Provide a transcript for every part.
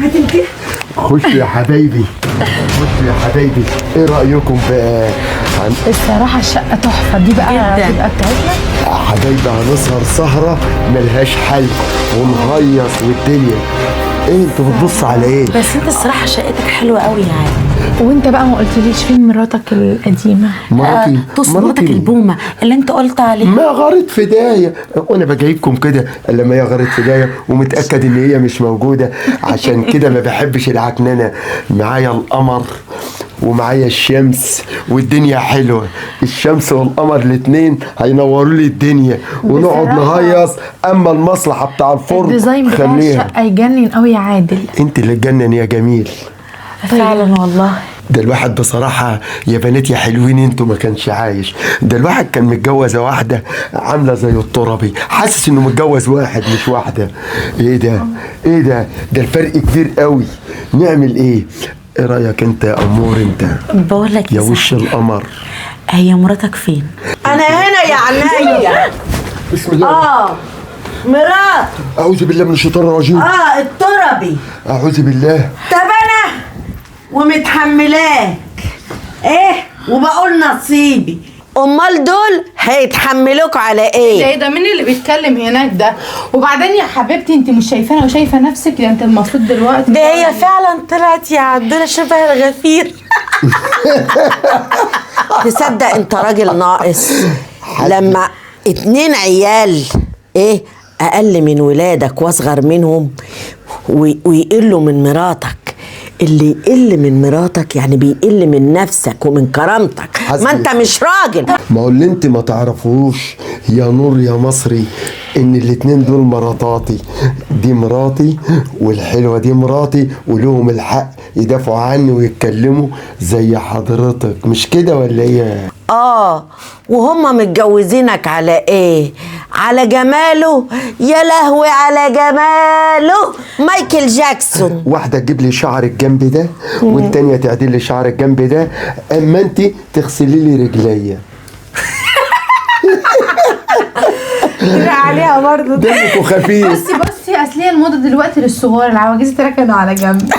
هتنتهي. خشوا يا حبايبي، خشوا يا حبايبي. ايه رايكم بقى؟ الصراحة الشقة تحفة دي بقى هتبقى بتاعتنا. يا حبايبي هنسهر سهره ملهاش حل ونهيص والدنيا. ايه انتوا بتبصوا على ايه؟ بس انت الصراحه شقتك حلوه قوي يعني. وانت بقى ما قلتليش فين مراتك القديمة؟ مراتي مراتك البومه اللي انت قلت عليها. ما غارت في دايه، وانا بجايبكم كده لما هي غارت في دايه ومتاكد ان هي مش موجوده. عشان كده ما بحبش العكننه. معايا القمر ومعايا الشمس والدنيا حلوه. الشمس والقمر الاتنين هينوروا لي الدنيا ونقعد نهيص. اما المصلحه بتاع الفرن الديزاين بتاع الشقة يجنن قوي يا عادل. انت اللي تجنن يا جميل. فعلا والله. ده الواحد بصراحة يا بنات يا حلوين انتوا ما كانش عايش. ده الواحد كان متجوزة واحدة عاملة زي الترابي، حاسس انه متجوز واحد مش واحدة. ايه ده؟ ايه ده؟ ده الفرق كبير قوي. نعمل ايه؟ ايه رأيك انت يا امور انت؟ بقول لك يا وش القمر، هي مراتك فين؟ انا هنا يا عينيا. بسم الله. مرات. اعوذ بالله من الشيطان الرجيم. التربي. اعوذ بالله. طب انا ومتحملاك ايه وبقول نصيبي، امال دول هيتحملوك على ايه؟ ايه ده؟ مين اللي بيتكلم هناك ده؟ وبعدين يا حبيبتي انت مش شايفانا وشايفه نفسك؟ ده انت المفروض دلوقتي ده هي فعلا طلعت يا عبدالله شبه الغفير. تصدق انت راجل ناقص لما 2 عيال ايه اقل من ولادك واصغر منهم ويقلوا من مراتك. اللي يقل من مراتك يعني بيقل من نفسك ومن كرامتك. ما انت مش راجل. ما هو اللي انت ما تعرفوش يا نور يا مصري ان الاتنين دول مراتاتي. دي مراتي والحلوة دي مراتي، ولهم الحق يدافعوا عني ويتكلموا زي حضرتك، مش كده ولا ايه؟ وهم متجوزينك على ايه؟ على جماله. يا لهوي على جماله، مايكل جاكسون. واحدة تجيب لي شعر الجنب ده والتانية تعدل لي شعر الجنب ده، اما انت تغسلي لي رجليا. عليها برضه دمكوا خفيف. بصي اصل هي الموضه دلوقتي للصغار، العواجيز تركنوا على جنب.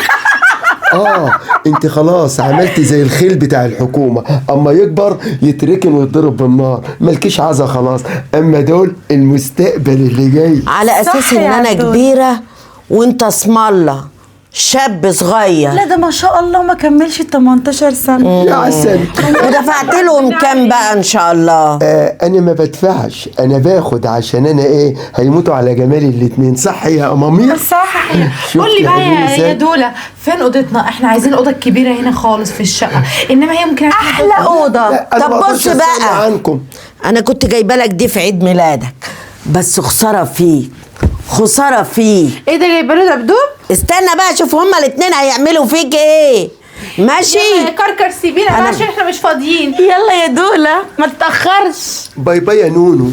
انت خلاص عملتي زي الخيل بتاع الحكومة، اما يكبر يتركن ويتضرب بالنار، مالكيش عزا خلاص. اما دول المستقبل اللي جاي. على اساس ان انا كبيرة وانت اسمالة شاب صغير. لا ده ما شاء الله ما كملش 18 سنه. يا عسل. ودفعت لهم كام بقى ان شاء الله؟ انا ما بدفعش، انا باخد عشان انا ايه هيموتوا على جمالي الاتنين. صح يا امامير؟ صح. قول لي بقى يا دولة فين اوضتنا؟ احنا عايزين اوضه كبيره هنا خالص في الشقه، انما هي ممكن احلى اوضه. طب بص بقى عنكم. انا كنت جايبه لك دي في عيد ميلادك، بس خساره فيك، خساره فيه. ايه ده جايبه له دبدوب؟ استنى بقى شوف هما الاتنين هيعملوا فيك ايه. ماشي يا كركر سيبينا بقى عشان احنا مش فاضيين. يلا يا دوله ما تتاخرش. باي باي يا نونو.